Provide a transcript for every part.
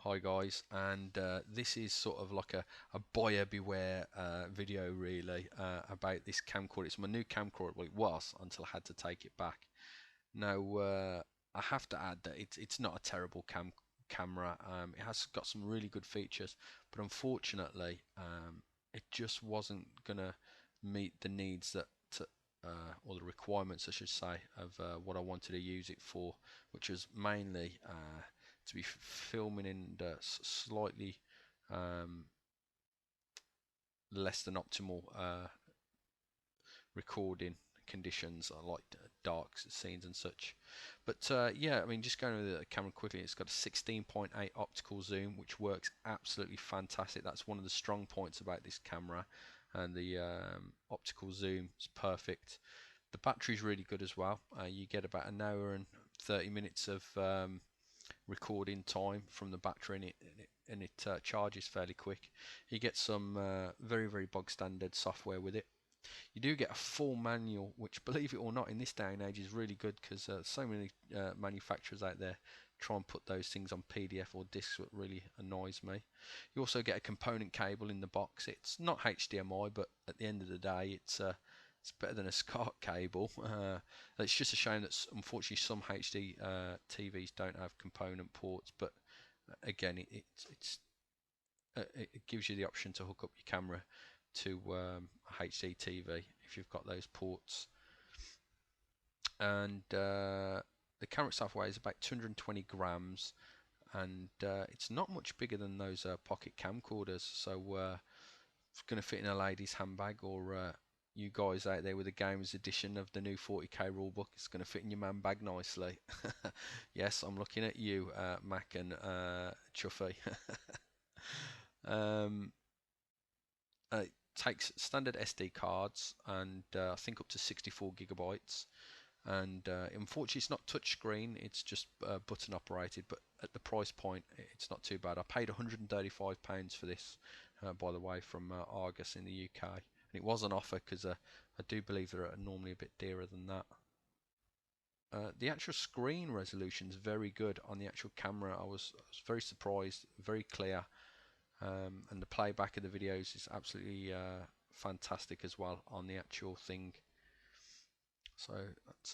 Hi guys, and this is sort of like a buyer beware video really about this camcorder. It's my new camcorder. Well, it was until I had to take it back. Now I have to add that it's not a terrible camera. It has got some really good features, but unfortunately it just wasn't gonna meet the needs or the requirements I should say of what I wanted to use it for, which was mainly to be filming in slightly um, less than optimal recording conditions, like dark scenes and such. But yeah, I mean, just going over the camera quickly, it's got a 16.8 optical zoom, which works absolutely fantastic. That's one of the strong points about this camera, and the optical zoom is perfect. The battery's really good as well. You get about an hour and 30 minutes of recording time from the battery, and it charges fairly quick. You get some very bog standard software with it. You do get a full manual, which, believe it or not, in this day and age is really good, because so many manufacturers out there try and put those things on PDF or discs, what really annoys me. You also get a component cable in the box. It's not HDMI, but at the end of the day, it's better than a SCART cable. It's just a shame that unfortunately some HD TVs don't have component ports, but again, it gives you the option to hook up your camera to a HD TV if you've got those ports. And the camera itself weighs about 220 grams, and it's not much bigger than those pocket camcorders, so it's going to fit in a lady's handbag, or you guys out there with a gamer's edition of the new 40k rulebook, it's going to fit in your man bag nicely. Yes, I'm looking at you, Mac and Chuffy. um, it takes standard SD cards, and I think up to 64 gigabytes. And unfortunately, it's not touchscreen; it's just button operated. But at the price point, it's not too bad. I paid £135 for this, by the way, from Argus in the UK, and it was an offer, because I do believe they're normally a bit dearer than that. The actual screen resolution is very good on the actual camera. I was very surprised, very clear, and the playback of the videos is absolutely fantastic as well on the actual thing. So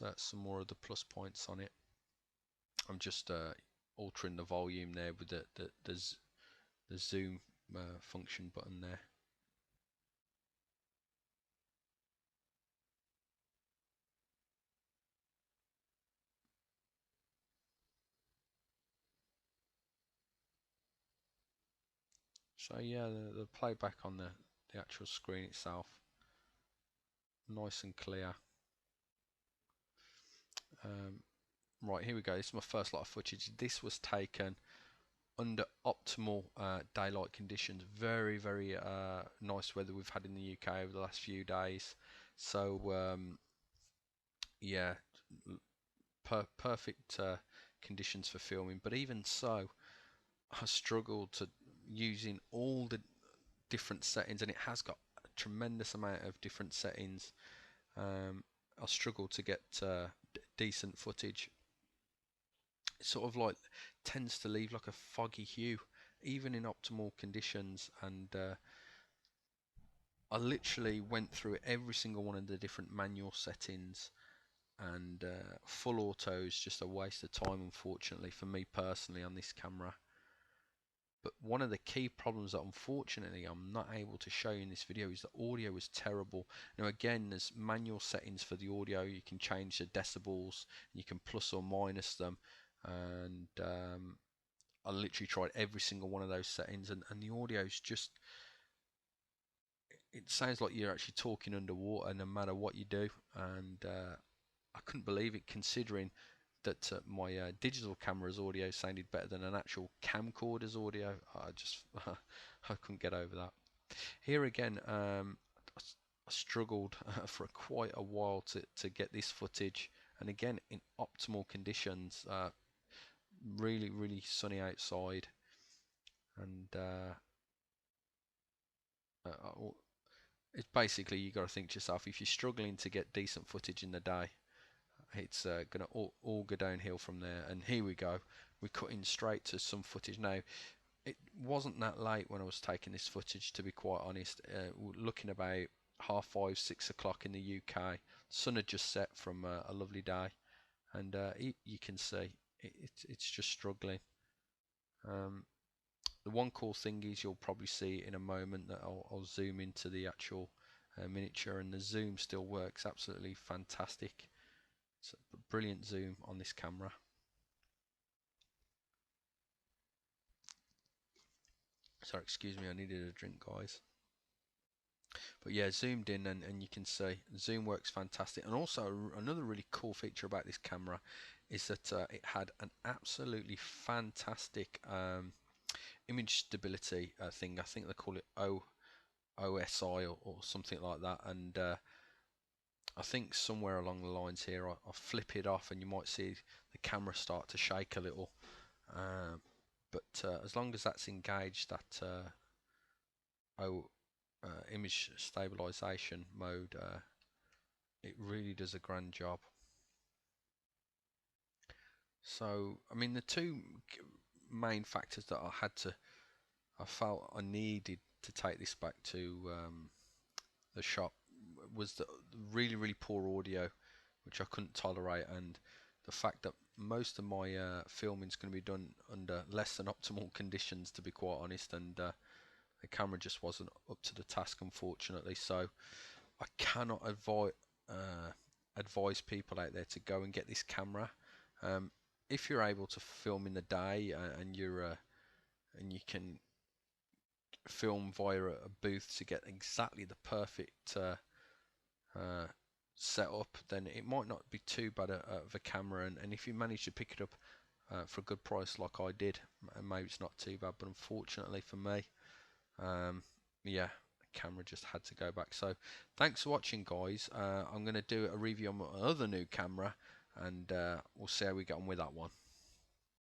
that's some more of the plus points on it. I'm just altering the volume there with the zoom function button there. So yeah, the playback on the actual screen itself, nice and clear. Right, here we go. This is my first lot of footage. This was taken under optimal daylight conditions. Very nice weather we've had in the UK over the last few days. So yeah, perfect conditions for filming. But even so, I struggled to using all the different settings, and it has got a tremendous amount of different settings. I struggled to get decent footage. It sort of like tends to leave like a foggy hue, even in optimal conditions. And I literally went through every single one of the different manual settings, and full auto is just a waste of time, unfortunately, for me personally on this camera. But one of the key problems that unfortunately I'm not able to show you in this video is the audio was terrible. Now again, there's manual settings for the audio. You can change the decibels, you can plus or minus them, and I literally tried every single one of those settings, and the audio is just, it sounds like you're actually talking underwater no matter what you do. And I couldn't believe it, considering that my digital camera's audio sounded better than an actual camcorder's audio. I just I couldn't get over that. Here again, I struggled for quite a while to get this footage, and again in optimal conditions. Really sunny outside, and it's basically, you got to think to yourself, if you're struggling to get decent footage in the day, it's going to all go downhill from there. And here we go, we're cutting straight to some footage now. it wasn't that late when I was taking this footage, to be quite honest. Looking about half 5, 6 o'clock in the UK. Sun had just set from a lovely day, and you can see it's just struggling. Um, the one cool thing is you'll probably see in a moment that I'll zoom into the actual miniature, and the zoom still works absolutely fantastic. It's a brilliant zoom on this camera. Sorry, excuse me, I needed a drink, guys. But yeah, zoomed in, and you can see zoom works fantastic. And also another really cool feature about this camera is that it had an absolutely fantastic image stability thing. I think they call it OSI or something like that. And I think somewhere along the lines here, I flip it off, and you might see the camera start to shake a little. Uh, but as long as that's engaged, that image stabilization mode, it really does a grand job. So, I mean, the two main factors that I felt I needed to take this back to the shop was the really, really poor audio, which I couldn't tolerate, and the fact that most of my filming is going to be done under less than optimal conditions, to be quite honest, and the camera just wasn't up to the task, unfortunately. So I cannot advise people out there to go and get this camera. Um, if you're able to film in the day and you can film via a booth to get exactly the perfect uh, setup, then it might not be too bad of a camera. And if you manage to pick it up for a good price like I did, maybe it's not too bad. But unfortunately for me, um, yeah, the camera just had to go back. So thanks for watching, guys. I'm going to do a review on my other new camera, and we'll see how we get on with that one.